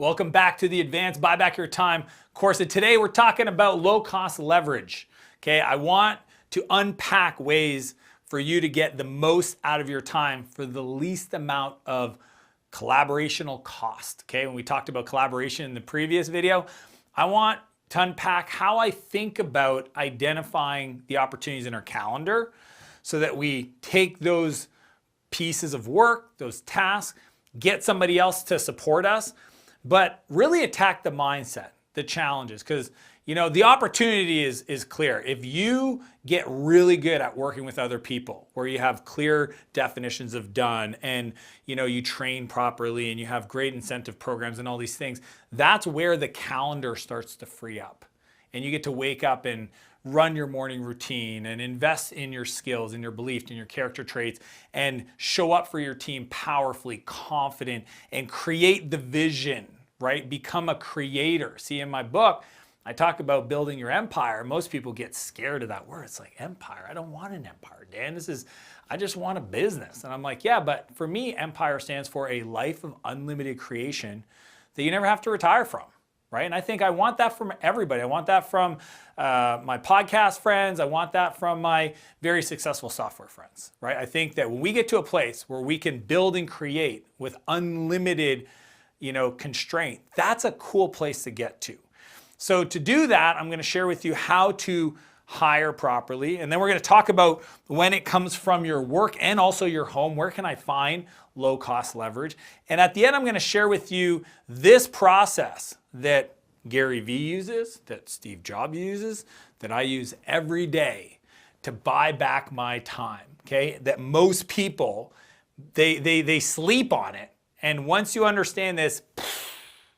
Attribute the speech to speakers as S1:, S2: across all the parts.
S1: Welcome back to the Advanced Buy Back Your Time course. And today we're talking about low cost leverage. Okay, I want to unpack ways for you to get the most out of your time for the least amount of collaborational cost. Okay, when we talked about collaboration in the previous video, I want to unpack how I think about identifying the opportunities in our calendar so that we take those pieces of work, those tasks, get somebody else to support us, but really attack the mindset, the challenges, because the opportunity is clear. If you get really good at working with other people, where you have clear definitions of done and you train properly and you have great incentive programs and all these things, that's where the calendar starts to free up. And you get to wake up and run your morning routine and invest in your skills and your belief and your character traits and show up for your team powerfully, confident, and create the vision, right? Become a creator. See, in my book, I talk about building your empire. Most people get scared of that word. It's like, empire? I don't want an empire, Dan. I just want a business. And I'm like, yeah, but for me, empire stands for a life of unlimited creation that you never have to retire from. Right? And I think I want that from everybody. I want that from my podcast friends. I want that from my very successful software friends, right? I think that when we get to a place where we can build and create with unlimited, constraint, that's a cool place to get to. So to do that, I'm going to share with you how to hire properly. And then we're going to talk about when it comes from your work and also your home, where can I find low cost leverage? And at the end, I'm going to share with you this process that Gary Vee uses, that Steve Jobs uses, that I use every day to buy back my time, okay? That most people, they sleep on it. And once you understand this,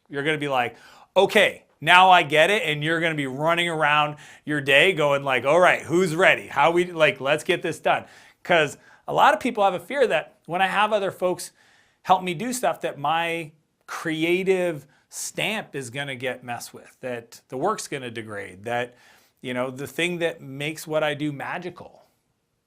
S1: you're going to be like, okay, now I get it. And you're going to be running around your day going like, all right, who's ready? Let's get this done. Because a lot of people have a fear that when I have other folks help me do stuff, that my creative stamp is going to get messed with, that the work's going to degrade, that the thing that makes what I do magical,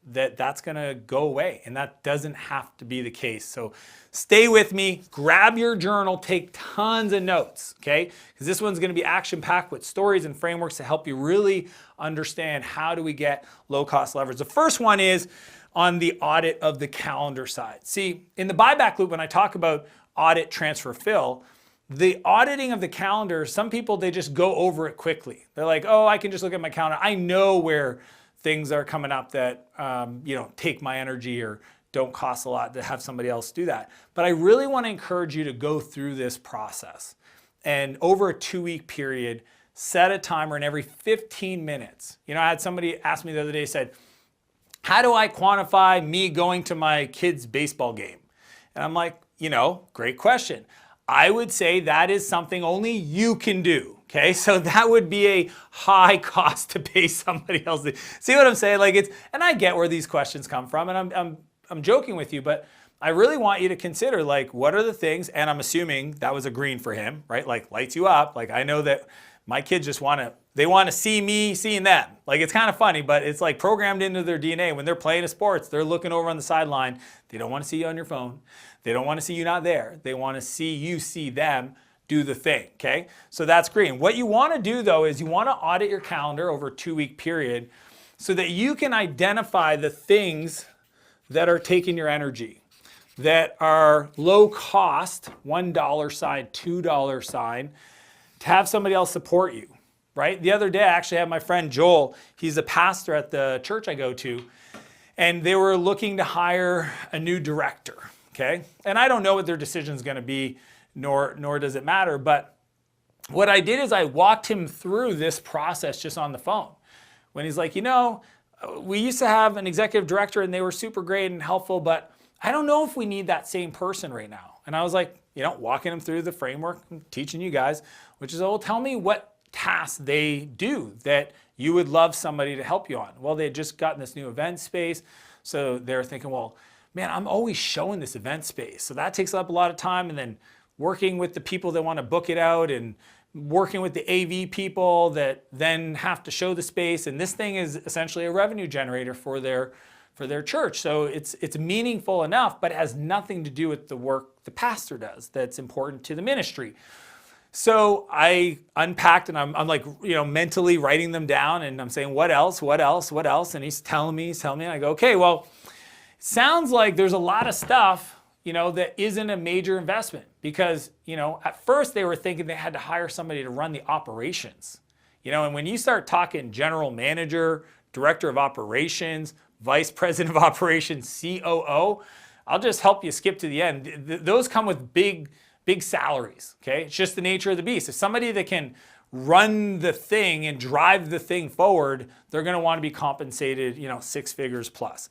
S1: that's going to go away. And that doesn't have to be the case. So stay with me, grab your journal, take tons of notes, okay? Because this one's going to be action-packed with stories and frameworks to help you really understand how do we get low-cost leverage. The first one is on the audit of the calendar side. See, in the buyback loop, when I talk about audit, transfer, fill, the auditing of the calendar, some people, they just go over it quickly. They're like, oh, I can just look at my calendar. I know where things are coming up that take my energy or don't cost a lot to have somebody else do that. But I really want to encourage you to go through this process. And over a 2-week period, set a timer, and every 15 minutes. I had somebody ask me the other day, said, how do I quantify me going to my kid's baseball game? And I'm like, great question. I would say that is something only you can do. Okay, so that would be a high cost to pay somebody else. See what I'm saying? And I get where these questions come from, and I'm joking with you, but I really want you to consider what are the things, and I'm assuming that was a green for him, right? Lights you up. I know that my kids just want to see me seeing them. It's kind of funny, but it's programmed into their DNA. When they're playing a sports, they're looking over on the sideline. They don't want to see you on your phone. They don't want to see you not there. They want to see you see them do the thing, okay? So that's green. What you want to do, though, is you want to audit your calendar over a 2-week period so that you can identify the things that are taking your energy, that are low cost, $1 sign, $2 sign, to have somebody else support you, right? The other day, I actually had my friend Joel. He's a pastor at the church I go to, and they were looking to hire a new director, okay? And I don't know what their decision is going to be, nor does it matter. But what I did is I walked him through this process just on the phone. When he's like, we used to have an executive director and they were super great and helpful, but I don't know if we need that same person right now. And I was like, walking him through the framework, teaching you guys, which is, tell me what tasks they do that you would love somebody to help you on. Well, they had just gotten this new event space. So they're thinking, well, man, I'm always showing this event space. So that takes up a lot of time. And then working with the people that want to book it out and working with the AV people that then have to show the space. And this thing is essentially a revenue generator for their church. So it's meaningful enough, but it has nothing to do with the work the pastor does that's important to the ministry. So I unpacked and I'm like, mentally writing them down and I'm saying, what else, what else, what else? And he's telling me, and I go, okay, well, it sounds like there's a lot of stuff, that isn't a major investment because, at first they were thinking they had to hire somebody to run the operations, and when you start talking general manager, director of operations, vice president of operations, COO, I'll just help you skip to the end. Those come with big salaries, okay? It's just the nature of the beast. If somebody that can run the thing and drive the thing forward, they're gonna wanna be compensated, 6 figures plus.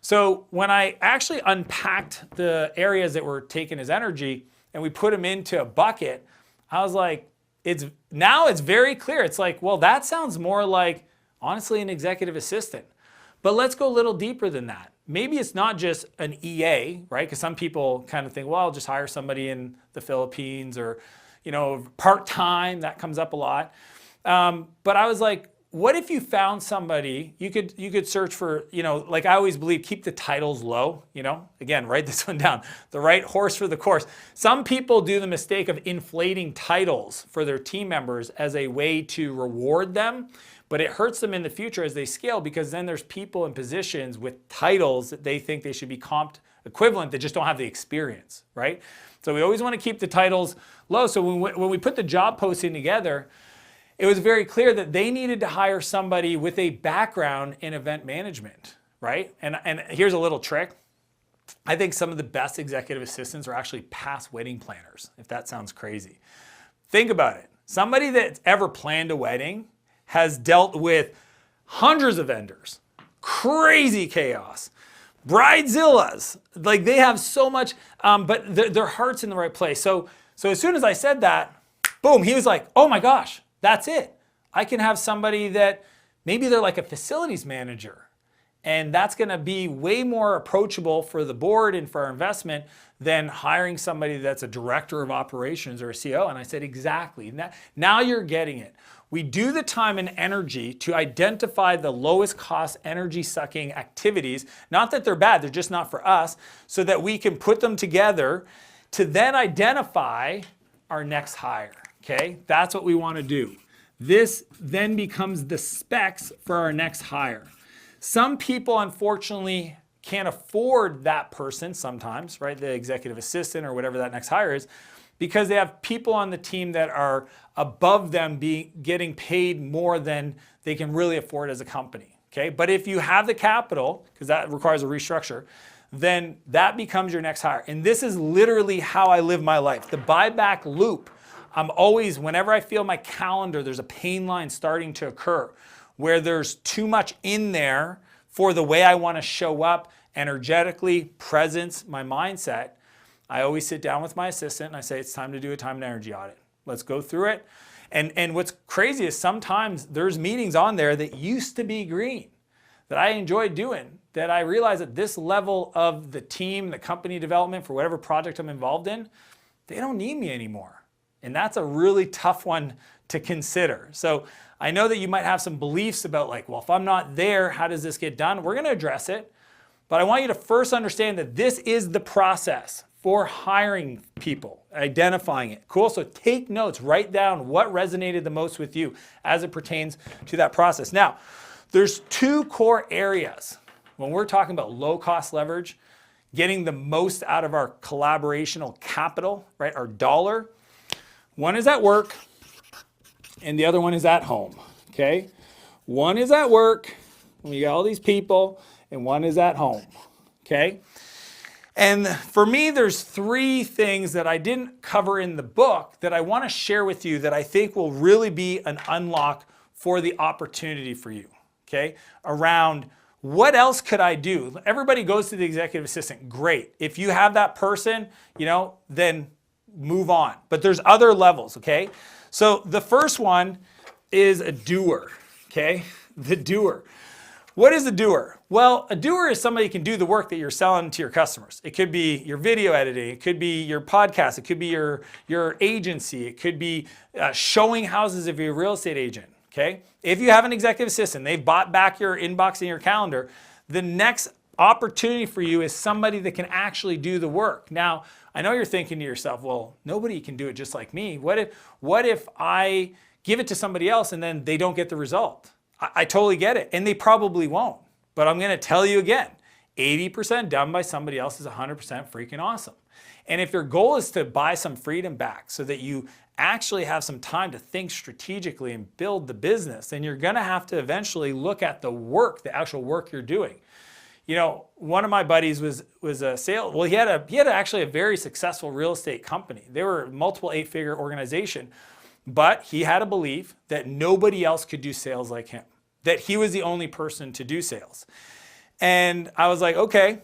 S1: So when I actually unpacked the areas that were taking his energy and we put them into a bucket, I was like, it's very clear. It's like, well, that sounds more like, honestly, an executive assistant. But let's go a little deeper than that. Maybe it's not just an EA, right? Because some people kind of think, well, I'll just hire somebody in the Philippines or, part-time. That comes up a lot. But I was like, what if you found somebody, you could search for, like I always believe, keep the titles low, Again, write this one down. The right horse for the course. Some people do the mistake of inflating titles for their team members as a way to reward them. But it hurts them in the future as they scale because then there's people in positions with titles that they think they should be comped equivalent that just don't have the experience, right? So we always want to keep the titles low. So when we put the job posting together, it was very clear that they needed to hire somebody with a background in event management, right? And here's a little trick. I think some of the best executive assistants are actually past wedding planners, if that sounds crazy. Think about it. Somebody that's ever planned a wedding has dealt with hundreds of vendors, crazy chaos, bridezillas. Like they have so much, but their heart's in the right place. So as soon as I said that, boom, he was like, oh my gosh, that's it. I can have somebody that maybe they're like a facilities manager. And that's gonna be way more approachable for the board and for our investment than hiring somebody that's a director of operations or a CEO. And I said, exactly. Now you're getting it. We do the time and energy to identify the lowest cost energy sucking activities, not that they're bad, they're just not for us, so that we can put them together to then identify our next hire, okay? That's what we wanna do. This then becomes the specs for our next hire. Some people, unfortunately, can't afford that person sometimes, right? The executive assistant or whatever that next hire is, because they have people on the team that are above them getting paid more than they can really afford as a company, okay? But if you have the capital, because that requires a restructure, then that becomes your next hire. And this is literally how I live my life. The buyback loop, I'm always, whenever I feel my calendar, there's a pain line starting to occur where there's too much in there for the way I want to show up energetically, presence, my mindset, I always sit down with my assistant and I say, it's time to do a time and energy audit. Let's go through it. And what's crazy is sometimes there's meetings on there that used to be green that I enjoyed doing, that I realize at this level of the team, the company development for whatever project I'm involved in, they don't need me anymore. And that's a really tough one to consider. So I know that you might have some beliefs about like, well, if I'm not there, how does this get done? We're gonna address it, but I want you to first understand that this is the process for hiring people, identifying it. Cool, so take notes, write down what resonated the most with you as it pertains to that process. Now, there's 2 core areas when we're talking about low cost leverage, getting the most out of our collaborational capital, right, our dollar. One is at work and the other one is at home, okay? One is at work, when you got all these people, and one is at home, okay? And for me, there's 3 things that I didn't cover in the book that I want to share with you that I think will really be an unlock for the opportunity for you, okay? Around what else could I do? Everybody goes to the executive assistant, great. If you have that person, then move on. But there's other levels, okay? So the first one is a doer, okay? The doer. What is a doer? Well, a doer is somebody who can do the work that you're selling to your customers. It could be your video editing, it could be your podcast, it could be your agency, it could be showing houses if you're a real estate agent, okay? If you have an executive assistant, they've bought back your inbox and your calendar, the next opportunity for you is somebody that can actually do the work. Now, I know you're thinking to yourself, well, nobody can do it just like me. What if I give it to somebody else and then they don't get the result? I totally get it, and they probably won't. But I'm going to tell you again, 80% done by somebody else is 100% freaking awesome. And if your goal is to buy some freedom back so that you actually have some time to think strategically and build the business, then you're going to have to eventually look at the work, the actual work you're doing. You know, one of my buddies was a sales. Well, he had actually a very successful real estate company. They were a multiple 8-figure organization, but he had a belief that nobody else could do sales like him, that he was the only person to do sales. And I was like, okay,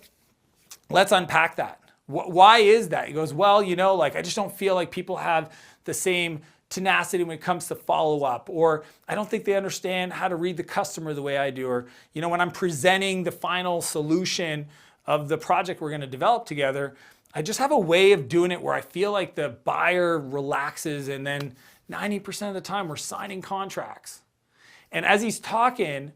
S1: let's unpack that. Why is that? He goes, well, you know, like I just don't feel like people have the same tenacity when it comes to follow up, or I don't think they understand how to read the customer the way I do, or, you know, when I'm presenting the final solution of the project we're going to develop together, I just have a way of doing it where I feel like the buyer relaxes, and then 90% of the time we're signing contracts. And as he's talking,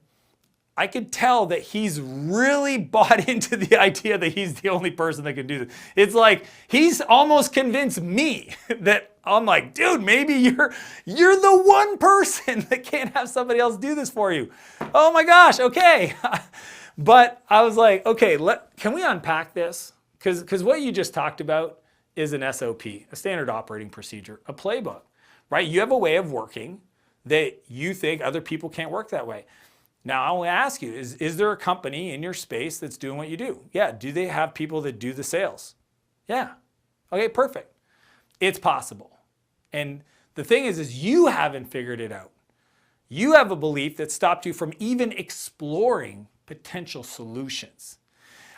S1: I could tell that he's really bought into the idea that he's the only person that can do this. It's like he's almost convinced me that I'm like, dude, maybe you're the one person that can't have somebody else do this for you. Oh my gosh, okay. But I was like, okay, can we unpack this? Because what you just talked about is an SOP, a standard operating procedure, a playbook, right? You have a way of working that you think other people can't work that way. Now, I want to ask you, is there a company in your space that's doing what you do? Yeah. Do they have people that do the sales? Yeah. Okay, perfect. It's possible. And the thing is you haven't figured it out. You have a belief that stopped you from even exploring potential solutions.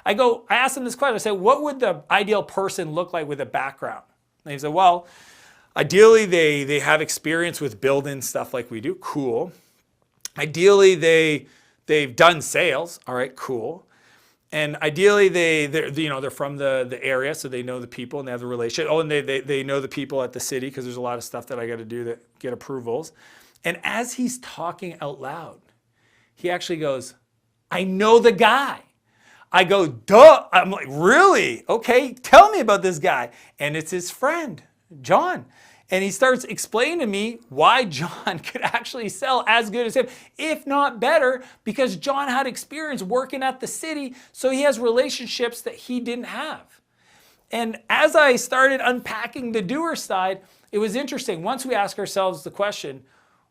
S1: I asked them this question. I said, what would the ideal person look like with a background? And they said, well, ideally they have experience with building stuff like we do. Cool. Ideally, they've done sales. All right, cool. And ideally, they're from the area, so they know the people and they have the relationship. Oh, and they know the people at the city, because there's a lot of stuff that I got to do to get approvals. And as he's talking out loud, he actually goes, I know the guy. I go, duh. I'm like, really? Okay, tell me about this guy. And it's his friend, John. And he starts explaining to me why John could actually sell as good as him, if not better, because John had experience working at the city, so he has relationships that he didn't have. And as I started unpacking the doer side, it was interesting. Once we ask ourselves the question,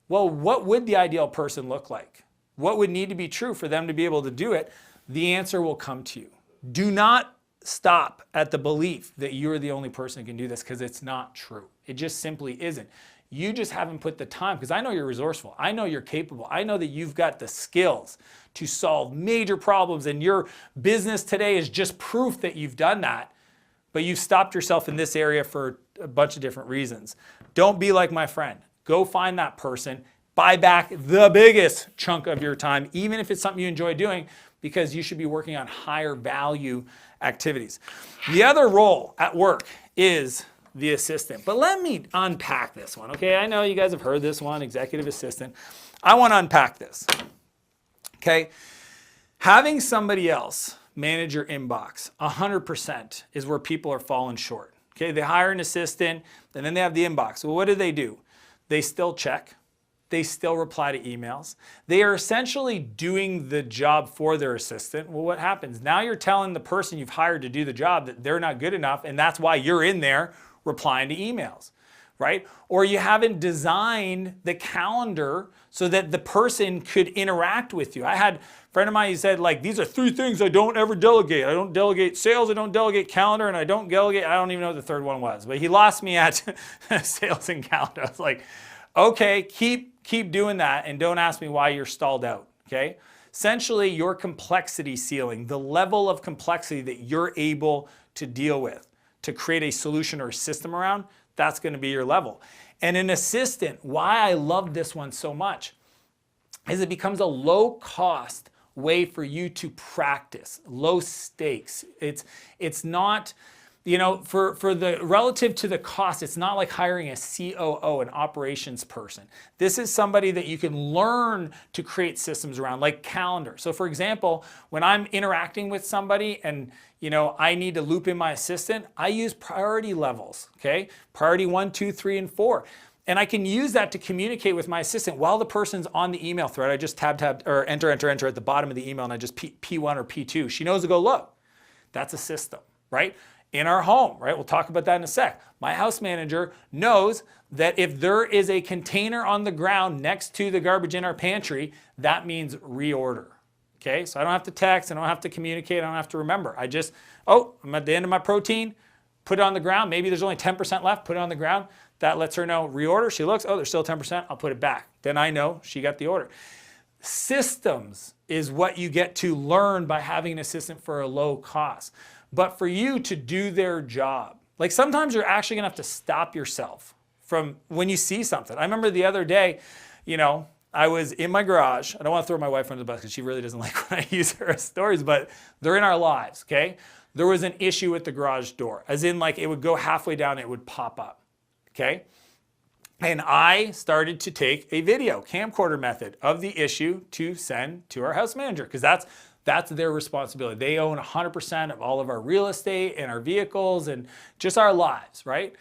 S1: well, what would the ideal person look like? What would need to be true for them to be able to do it? The answer will come to you. Do not stop at the belief that you're the only person who can do this, because it's not true. It just simply isn't. You just haven't put the time, because I know you're resourceful. I know you're capable. I know that you've got the skills to solve major problems, and your business today is just proof that you've done that, but you've stopped yourself in this area for a bunch of different reasons. Don't be like my friend. Go find that person. Buy back the biggest chunk of your time, even if it's something you enjoy doing, because you should be working on higher value activities. The other role at work is the assistant. But let me unpack this one, okay? I know you guys have heard this one, executive assistant. I want to unpack this, okay? Having somebody else manage your inbox 100% is where people are falling short, okay? They hire an assistant, and then they have the inbox. Well, what do? They still check. They still reply to emails. They are essentially doing the job for their assistant. Well, what happens? Now you're telling the person you've hired to do the job that they're not good enough, and that's why you're in there replying to emails, right? Or you haven't designed the calendar so that the person could interact with you. I had a friend of mine who said, like, these are 3 things I don't ever delegate. I don't delegate sales, I don't delegate calendar, and I don't even know what the third one was. But he lost me at sales and calendar. I was like, okay, keep doing that, and don't ask me why you're stalled out, okay? Essentially, your complexity ceiling, the level of complexity that you're able to deal with, to create a solution or a system around, that's going to be your level. And an assistant, why I love this one so much, is it becomes a low-cost way for you to practice, low stakes. It's not, for the relative to the cost, it's not like hiring a COO, an operations person. This is somebody that you can learn to create systems around, like calendar. So for example, when I'm interacting with somebody and I need to loop in my assistant, I use priority levels, okay? Priority 1, 2, 3, and 4. And I can use that to communicate with my assistant while the person's on the email thread. I just tab, or enter at the bottom of the email, and I just P1 or P2. She knows to go, look, that's a system, right? In our home, right? We'll talk about that in a sec. My house manager knows that if there is a container on the ground next to the garbage in our pantry, that means reorder. Okay, so I don't have to text, I don't have to communicate, I don't have to remember. I just, I'm at the end of my protein, put it on the ground. Maybe there's only 10% left, put it on the ground. That lets her know, reorder. She looks, there's still 10%, I'll put it back. Then I know she got the order. Systems is what you get to learn by having an assistant for a low cost. But for you to do their job, like sometimes you're actually gonna have to stop yourself from when you see something. I remember the other day, I was in my garage. I don't want to throw my wife under the bus because she really doesn't like when I use her as stories, but they're in our lives, okay? There was an issue with the garage door, as in like it would go halfway down, it would pop up, okay? And I started to take a video, camcorder method, of the issue to send to our house manager, because that's their responsibility. They own 100% of all of our real estate and our vehicles and just our lives, right?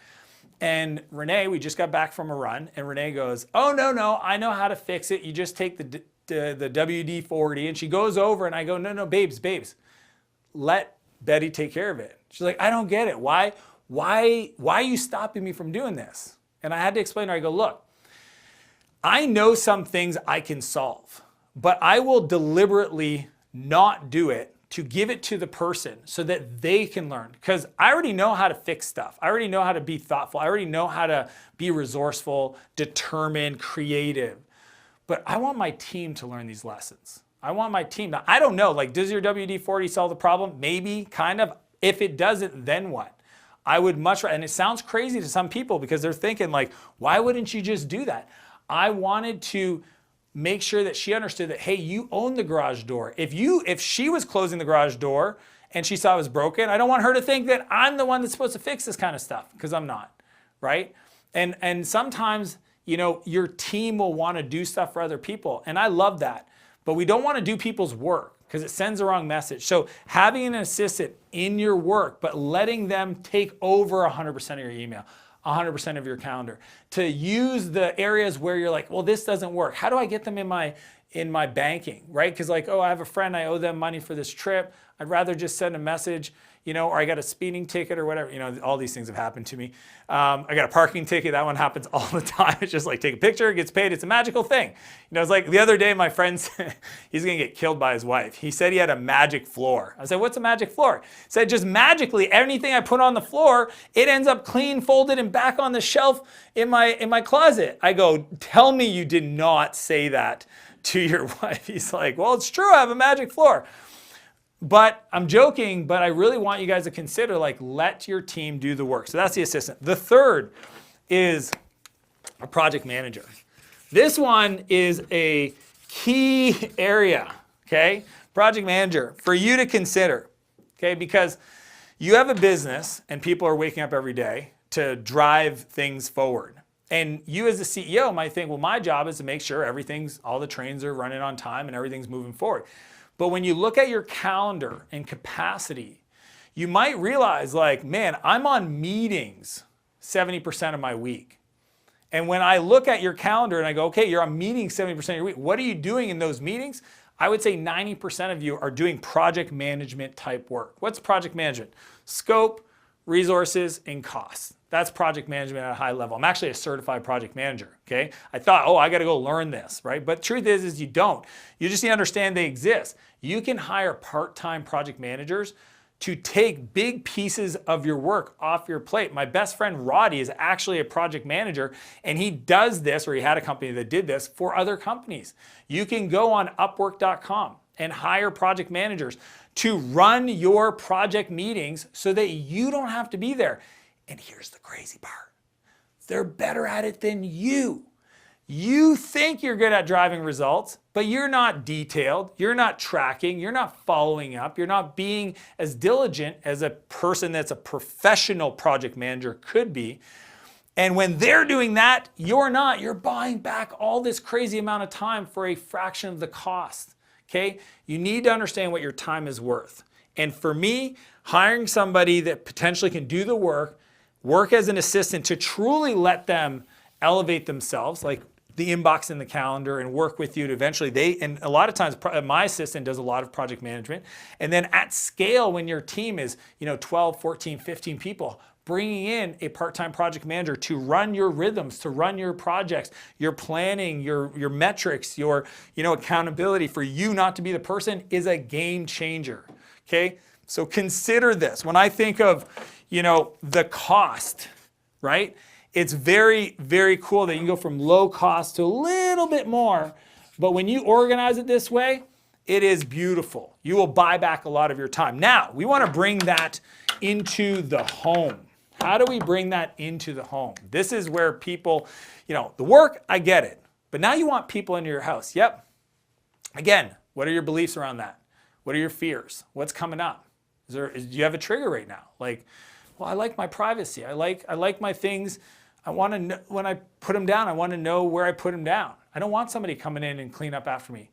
S1: And Renee, we just got back from a run, and Renee goes, oh, no, I know how to fix it. You just take the WD-40. And she goes over, and I go, no, babes, let Betty take care of it. She's like, I don't get it. Why are you stopping me from doing this? And I had to explain to her, I go, look, I know some things I can solve, but I will deliberately not do it to give it to the person so that they can learn. Because I already know how to fix stuff. I already know how to be thoughtful. I already know how to be resourceful, determined, creative. But I want my team to learn these lessons. I want my team. Now, I don't know, like, does your WD-40 solve the problem? Maybe, kind of. If it doesn't, then what? I would much rather, and it sounds crazy to some people because they're thinking like, why wouldn't you just do that? I wanted to make sure that she understood that, hey, you own the garage door. If she was closing the garage door and she saw it was broken, I don't want her to think that I'm the one that's supposed to fix this kind of stuff, because I'm not, right? And sometimes, your team will want to do stuff for other people, and I love that. But we don't want to do people's work because it sends the wrong message. So having an assistant in your work, but letting them take over 100% of your email, 100% of your calendar, to use the areas where you're like, well, this doesn't work. How do I get them in my banking, right? Because like, I have a friend, I owe them money for this trip. I'd rather just send a message, or I got a speeding ticket or whatever. All these things have happened to me. I got a parking ticket. That one happens all the time. It's just like, take a picture, it gets paid. It's a magical thing. It's like the other day, my friend said he's going to get killed by his wife. He said he had a magic floor. I said, what's a magic floor? He said, just magically, anything I put on the floor, it ends up clean, folded, and back on the shelf in my closet. I go, tell me you did not say that to your wife. He's like, well, it's true. I have a magic floor. But I'm joking, but I really want you guys to consider, like, let your team do the work. So that's the assistant. The third is a project manager. This one is a key area, okay? Project manager for you to consider, okay? Because you have a business and people are waking up every day to drive things forward. And you as the CEO might think, well, my job is to make sure all the trains are running on time and everything's moving forward. But when you look at your calendar and capacity, you might realize like, man, I'm on meetings 70% of my week. And when I look at your calendar and I go, okay, you're on meetings 70% of your week, what are you doing in those meetings? I would say 90% of you are doing project management type work. What's project management? Scope, resources, and costs. That's project management at a high level. I'm actually a certified project manager, okay? I thought, I got to go learn this, right? But truth is you don't. You just need to understand they exist. You can hire part-time project managers to take big pieces of your work off your plate. My best friend Roddy is actually a project manager, and he does this, or he had a company that did this for other companies. You can go on Upwork.com and hire project managers to run your project meetings so that you don't have to be there. And here's the crazy part. They're better at it than you. You think you're good at driving results, but you're not detailed, you're not tracking, you're not following up, you're not being as diligent as a person that's a professional project manager could be. And when they're doing that, you're not. You're buying back all this crazy amount of time for a fraction of the cost, okay? You need to understand what your time is worth. And for me, hiring somebody that potentially can do the work as an assistant to truly let them elevate themselves, like the inbox in the calendar, and work with you to eventually and a lot of times my assistant does a lot of project management. And then at scale, when your team is 12, 14, 15 people, bringing in a part-time project manager to run your rhythms, to run your projects, your planning, your metrics, your accountability for you not to be the person is a game changer, okay? So consider this. When I think of, the cost, right? It's very, very cool that you can go from low cost to a little bit more, but when you organize it this way, it is beautiful. You will buy back a lot of your time. Now, we want to bring that into the home. How do we bring that into the home? This is where people, the work, I get it, but now you want people into your house. Yep. Again, what are your beliefs around that? What are your fears? What's coming up? Do you have a trigger right now? Like, well, I like my privacy. I like my things. I want to know when I put them down, I want to know where I put them down. I don't want somebody coming in and clean up after me.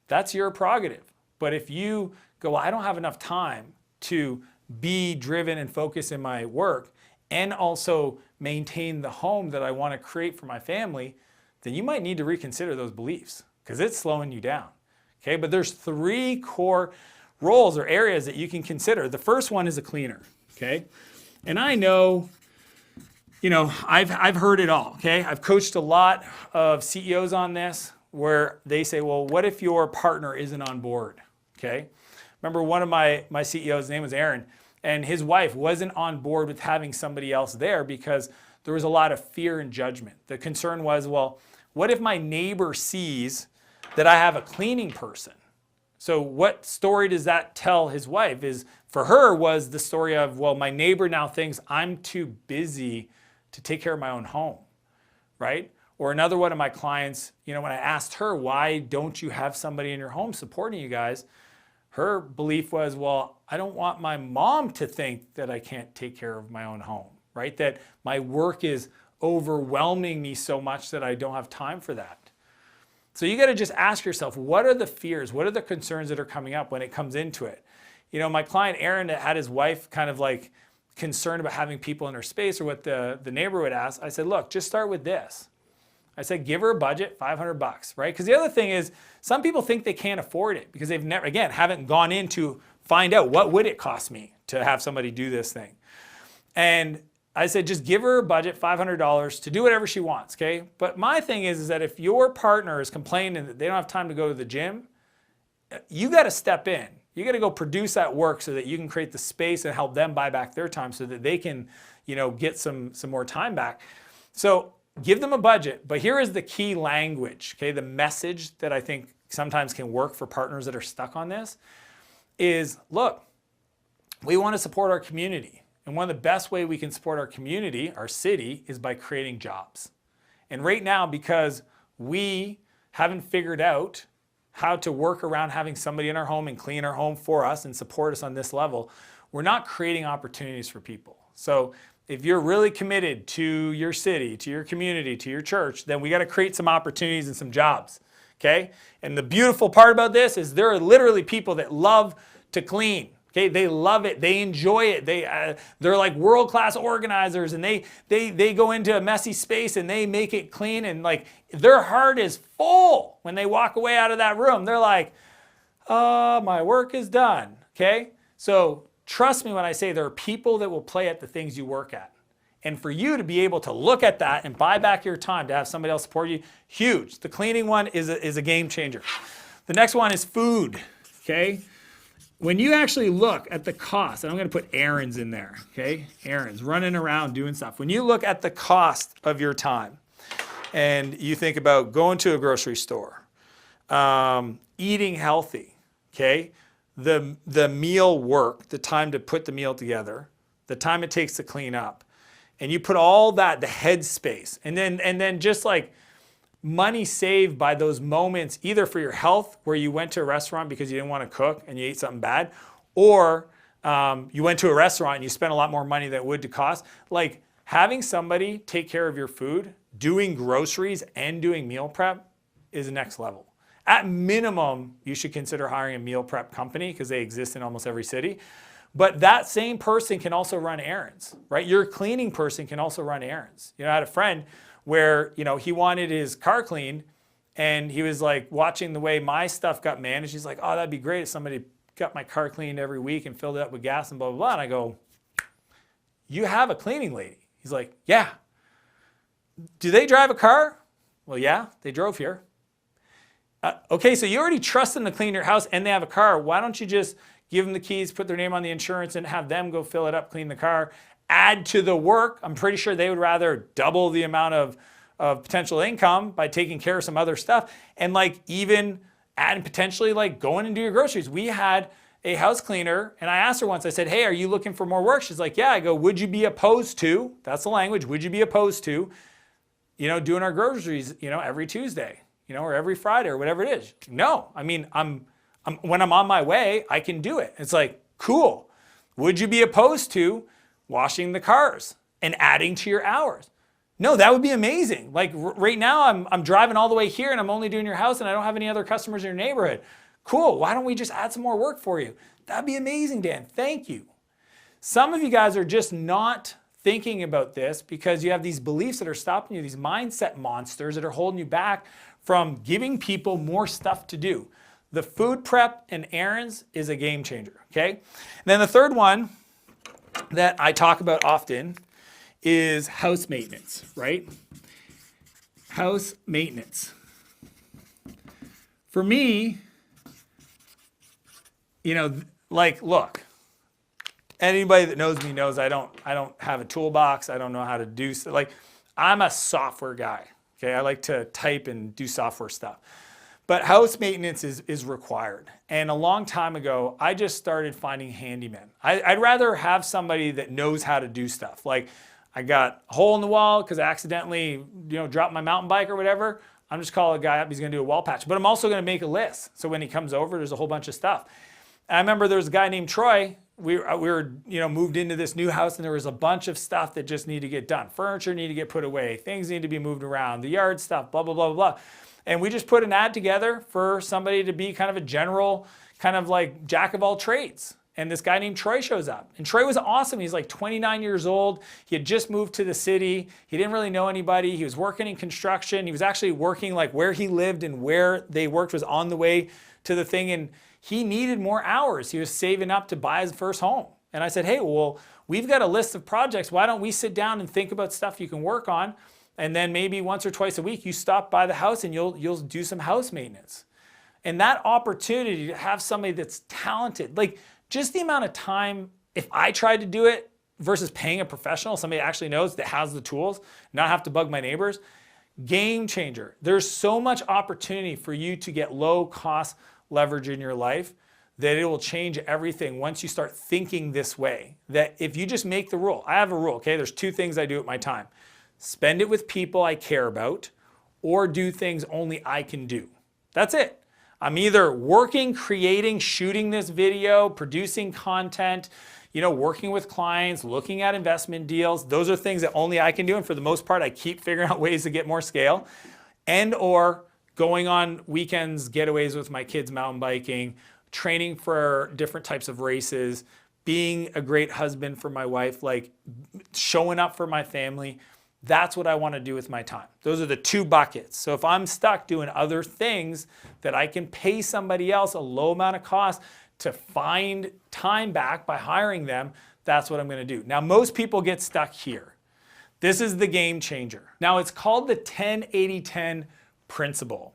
S1: That's your prerogative. But if you go, well, I don't have enough time to be driven and focus in my work and also maintain the home that I want to create for my family, then you might need to reconsider those beliefs because it's slowing you down. Okay, but there's 3 core roles or areas that you can consider. The first one is a cleaner. Okay, and I know, I've heard it all. Okay, I've coached a lot of CEOs on this where they say, well, what if your partner isn't on board? Okay, remember one of my CEOs, his name was Aaron, and his wife wasn't on board with having somebody else there because there was a lot of fear and judgment. The concern was, well, what if my neighbor sees that I have a cleaning person? So what story does that tell his wife? For her was the story of, well, my neighbor now thinks I'm too busy to take care of my own home, right? Or another one of my clients, when I asked her, why don't you have somebody in your home supporting you guys? Her belief was, well, I don't want my mom to think that I can't take care of my own home, right? That my work is overwhelming me so much that I don't have time for that. So you got to just ask yourself, what are the fears? What are the concerns that are coming up when it comes into it? My client Aaron had his wife kind of like concerned about having people in her space or what the neighbor would ask. I said, look, just start with this. I said, give her a budget, $500, right? Because the other thing is, some people think they can't afford it because they've never, again, haven't gone in to find out what would it cost me to have somebody do this thing. And I said, just give her a budget, $500, to do whatever she wants, okay? But my thing is that if your partner is complaining that they don't have time to go to the gym, you got to step in. You got to go produce that work so that you can create the space and help them buy back their time so that they can, get some more time back. So give them a budget, but here is the key language, okay? The message that I think sometimes can work for partners that are stuck on this is, look, we want to support our community. And one of the best ways we can support our community, our city, is by creating jobs. And right now, because we haven't figured out how to work around having somebody in our home and clean our home for us and support us on this level, we're not creating opportunities for people. So if you're really committed to your city, to your community, to your church, then we got to create some opportunities and some jobs, okay? And the beautiful part about this is there are literally people that love to clean. Okay, they love it. They enjoy it. They're like world-class organizers, and they go into a messy space and they make it clean, and like their heart is full when they walk away out of that room. They're like, "Oh, my work is done." Okay, so trust me when I say there are people that will play at the things you work at, and for you to be able to look at that and buy back your time to have somebody else support you, huge. The cleaning one is a game changer. The next one is food. Okay. When you actually look at the cost, and I'm going to put errands in there, okay? Errands, running around doing stuff. When you look at the cost of your time and you think about going to a grocery store, eating healthy, okay? The meal work, the time to put the meal together, the time it takes to clean up, and you put all that, the headspace, and then just like money saved by those moments, either for your health, where you went to a restaurant because you didn't want to cook and you ate something bad, or you went to a restaurant and you spent a lot more money than it would to cost. Like, having somebody take care of your food, doing groceries and doing meal prep is the next level. At minimum, you should consider hiring a meal prep company because they exist in almost every city. But that same person can also run errands, right? Your cleaning person can also run errands. I had a friend where, he wanted his car cleaned and he was like watching the way my stuff got managed. He's like, oh, that'd be great if somebody got my car cleaned every week and filled it up with gas and blah, blah, blah. And I go, you have a cleaning lady? He's like, yeah. Do they drive a car? Well, yeah, they drove here. Okay, so you already trust them to clean your house and they have a car. Why don't you just give them the keys, put their name on the insurance, and have them go fill it up, clean the car, add to the work? I'm pretty sure they would rather double the amount of potential income by taking care of some other stuff, and like even add and potentially like go in and do your groceries. We had a house cleaner, and I asked her once, I said, hey, are you looking for more work? She's like, yeah. I go, would you be opposed to, that's the language, would you be opposed to, doing our groceries, every Tuesday, or every Friday or whatever it is? No, I mean, when I'm on my way, I can do it. It's like, cool. Would you be opposed to washing the cars and adding to your hours? No, that would be amazing. Like right now, I'm driving all the way here and I'm only doing your house and I don't have any other customers in your neighborhood. Cool, why don't we just add some more work for you? That'd be amazing, Dan, thank you. Some of you guys are just not thinking about this because you have these beliefs that are stopping you, these mindset monsters that are holding you back from giving people more stuff to do. The food prep and errands is a game changer, okay? And then the third one that I talk about often is house maintenance, right? House maintenance. For me, look, anybody that knows me knows I don't have a toolbox. I don't know how to do stuff. Like, I'm a software guy, okay? I like to type and do software stuff. But house maintenance is required. And a long time ago, I just started finding handymen. I'd rather have somebody that knows how to do stuff. Like, I got a hole in the wall because I accidentally, dropped my mountain bike or whatever. I'm just calling a guy up, he's gonna do a wall patch. But I'm also gonna make a list. So when he comes over, there's a whole bunch of stuff. And I remember there was a guy named Troy. We were moved into this new house and there was a bunch of stuff that just needed to get done. Furniture needed to get put away. Things need to be moved around. The yard stuff, blah, blah, blah, blah. And we just put an ad together for somebody to be kind of a general, kind of like jack of all trades. And this guy named Troy shows up. And Troy was awesome. He's like 29 years old. He had just moved to the city. He didn't really know anybody. He was working in construction. He was actually working like where he lived and where they worked was on the way to the thing. And he needed more hours. He was saving up to buy his first home. And I said, hey, well, we've got a list of projects. Why don't we sit down and think about stuff you can work on? And then maybe once or twice a week, you stop by the house and you'll do some house maintenance. And that opportunity to have somebody that's talented, like just the amount of time, if I tried to do it versus paying a professional, somebody actually knows that has the tools, not have to bug my neighbors, game changer. There's so much opportunity for you to get low cost leverage in your life that it will change everything once you start thinking this way. That if you just make the rule, I have a rule, okay? There's two things I do with my time. Spend it with people I care about, or do things only I can do. That's it. I'm either working, creating, shooting this video, producing content, working with clients, looking at investment deals. Those are things that only I can do. And for the most part, I keep figuring out ways to get more scale, and or going on weekends, getaways with my kids, mountain biking, training for different types of races, being a great husband for my wife, like showing up for my family. That's what I want to do with my time. Those are the two buckets. So if I'm stuck doing other things that I can pay somebody else a low amount of cost to find time back by hiring them, that's what I'm going to do. Now, most people get stuck here. This is the game changer. Now, it's called the 10-80-10 principle.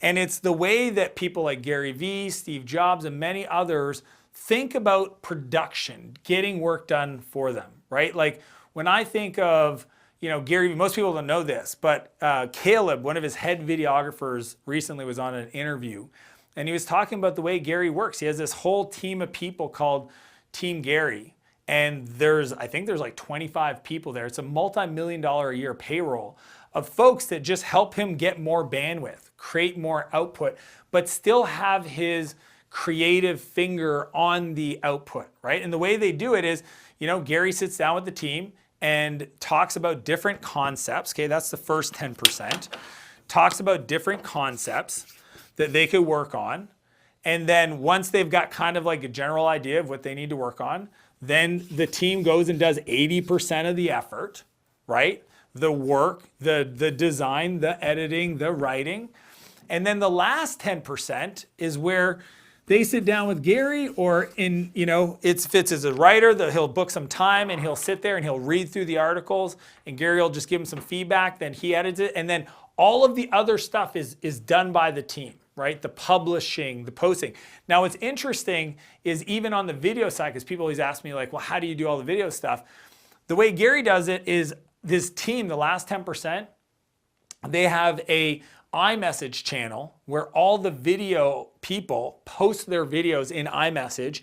S1: And it's the way that people like Gary Vee, Steve Jobs, and many others think about production, getting work done for them, right? Like when I think of Gary Vee, most people don't know this, but Caleb, one of his head videographers, recently was on an interview, and he was talking about the way Gary works. He has this whole team of people called Team Gary, and I think there's like 25 people there. It's a multi-million-dollar a year payroll of folks that just help him get more bandwidth, create more output, but still have his creative finger on the output, right? And the way they do it is, Gary sits down with the team and talks about different concepts. Okay, that's the first 10%. Talks about different concepts that they could work on. And then once they've got kind of like a general idea of what they need to work on, then the team goes and does 80% of the effort, right? The work, the design, the editing, the writing. And then the last 10% is where they sit down with Gary, or it fits as a writer, that he'll book some time and he'll sit there and he'll read through the articles, and Gary will just give him some feedback, then he edits it, and then all of the other stuff is done by the team, right? The publishing, the posting. Now what's interesting is even on the video side, because people always ask me like, well, how do you do all the video stuff? The way Gary does it is this team, the last 10%, they have a iMessage channel where all the video people post their videos in iMessage,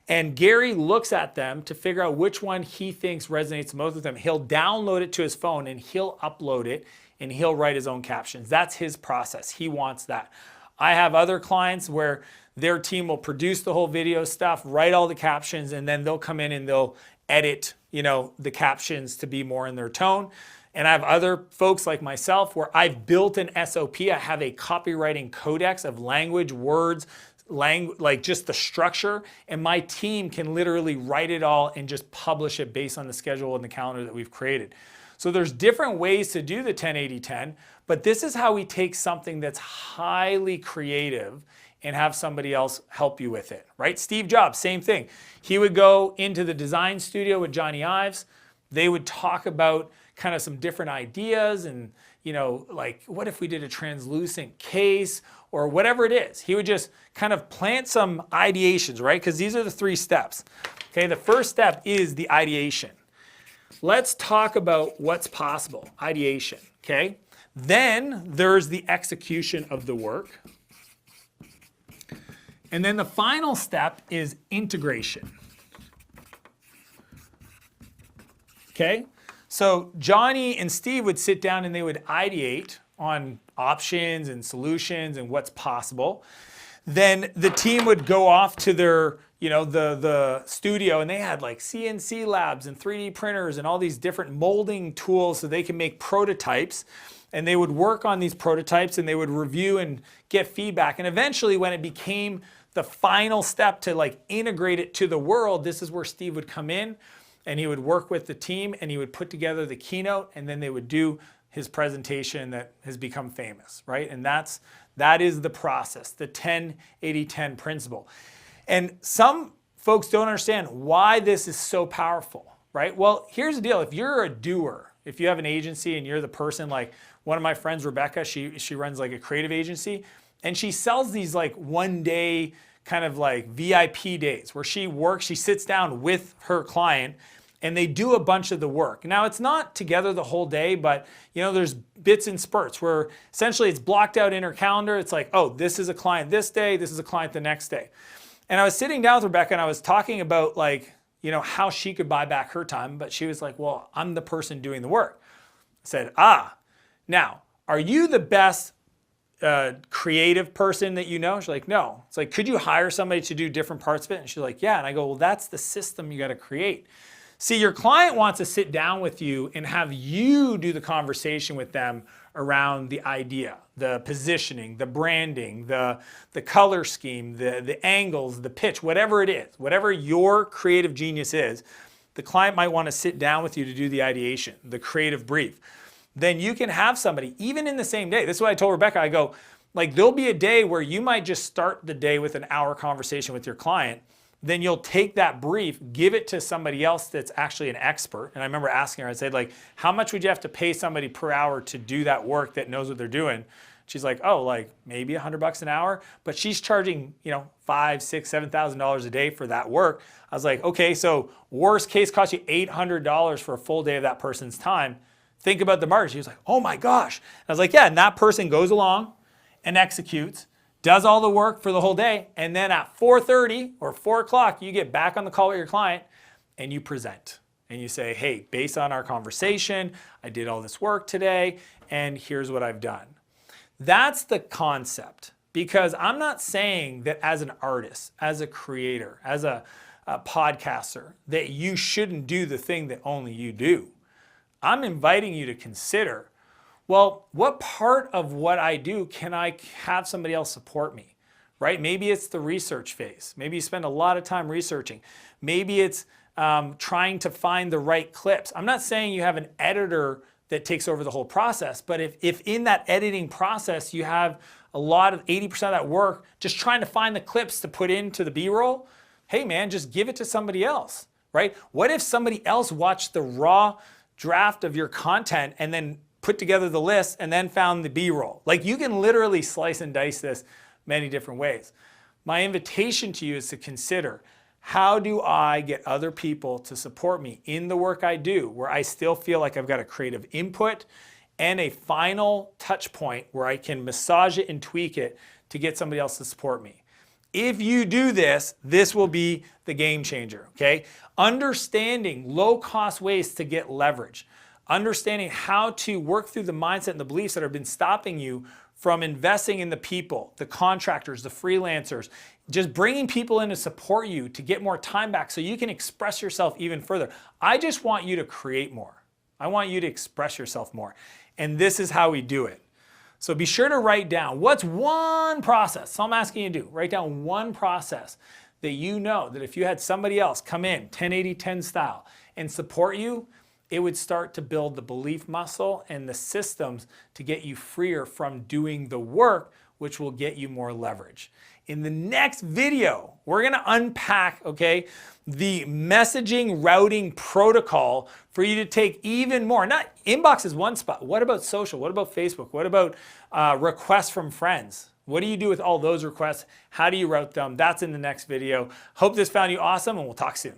S1: and Gary looks at them to figure out which one he thinks resonates most with him. He'll download it to his phone and he'll upload it and he'll write his own captions. That's his process. He wants that. I have other clients where their team will produce the whole video stuff, write all the captions, and then they'll come in and they'll edit, the captions to be more in their tone. And I have other folks like myself where I've built an SOP. I have a copywriting codex of language, words, like just the structure. And my team can literally write it all and just publish it based on the schedule and the calendar that we've created. So there's different ways to do the 10-80-10, but this is how we take something that's highly creative and have somebody else help you with it, right? Steve Jobs, same thing. He would go into the design studio with Johnny Ives. They would talk about kind of some different ideas and, like what if we did a translucent case or whatever it is. He would just kind of plant some ideations, right? Because these are the 3 steps. Okay, the first step is the ideation. Let's talk about what's possible, ideation, okay? Then there's the execution of the work. And then the final step is integration. Okay? So Johnny and Steve would sit down and they would ideate on options and solutions and what's possible. Then the team would go off to their, the studio, and they had like CNC labs and 3D printers and all these different molding tools so they can make prototypes. And they would work on these prototypes and they would review and get feedback. And eventually when it became the final step to like integrate it to the world, this is where Steve would come in and he would work with the team and he would put together the keynote, and then they would do his presentation that has become famous, right? And that is the process, the 10-80-10 principle. And some folks don't understand why this is so powerful, right? Well, here's the deal. If you're a doer, if you have an agency and you're the person, like one of my friends, Rebecca, she runs like a creative agency, and she sells these like one day kind of like VIP days where she sits down with her client and they do a bunch of the work. Now it's not together the whole day, but there's bits and spurts where essentially it's blocked out in her calendar. It's like, oh, this is a client this day, this is a client the next day. And I was sitting down with Rebecca and I was talking about like, how she could buy back her time, but she was like, well, I'm the person doing the work. I said, now, are you the best creative person that you know? She's like, no. It's like, could you hire somebody to do different parts of it? And she's like, yeah. And I go, well, that's the system you got to create. See, your client wants to sit down with you and have you do the conversation with them around the idea, the positioning, the branding, the color scheme, the angles, the pitch, whatever it is, whatever your creative genius is, the client might want to sit down with you to do the ideation, the creative brief. Then you can have somebody, even in the same day. This is what I told Rebecca. I go, like, there'll be a day where you might just start the day with an hour conversation with your client. Then you'll take that brief, give it to somebody else that's actually an expert. And I remember asking her, I said, like, how much would you have to pay somebody per hour to do that work that knows what they're doing? She's like, oh, like maybe $100 an hour, but she's charging, $5,000, $6,000, $7,000 a day for that work. I was like, okay, so worst case costs you $800 for a full day of that person's time. Think about the margin. She was like, oh my gosh. I was like, yeah, and that person goes along and executes, does all the work for the whole day, and then at 4:30 or 4 o'clock, you get back on the call with your client and you present. And you say, hey, based on our conversation, I did all this work today, and here's what I've done. That's the concept, because I'm not saying that as an artist, as a creator, as a podcaster, that you shouldn't do the thing that only you do. I'm inviting you to consider, well, what part of what I do can I have somebody else support me, right? Maybe it's the research phase. Maybe you spend a lot of time researching. Maybe it's trying to find the right clips. I'm not saying you have an editor that takes over the whole process, but if in that editing process you have a lot of 80% of that work just trying to find the clips to put into the B-roll, hey man, just give it to somebody else, right? What if somebody else watched the raw draft of your content and then put together the list and then found the B-roll? Like, you can literally slice and dice this many different ways. My invitation to you is to consider, how do I get other people to support me in the work I do, where I still feel like I've got a creative input and a final touch point where I can massage it and tweak it to get somebody else to support me. If you do this, this will be the game changer, okay? Understanding low-cost ways to get leverage. Understanding how to work through the mindset and the beliefs that have been stopping you from investing in the people, the contractors, the freelancers, just bringing people in to support you to get more time back so you can express yourself even further. I just want you to create more. I want you to express yourself more. And this is how we do it. So be sure to write down, what's one process? So I'm asking you to do, write down one process that you know that if you had somebody else come in 10-80-10 style and support you, it would start to build the belief muscle and the systems to get you freer from doing the work, which will get you more leverage. In the next video, we're gonna unpack, okay, the messaging routing protocol for you to take even more. Not inbox is one spot. What about social? What about Facebook? What about requests from friends? What do you do with all those requests? How do you route them? That's in the next video. Hope this found you awesome, and we'll talk soon.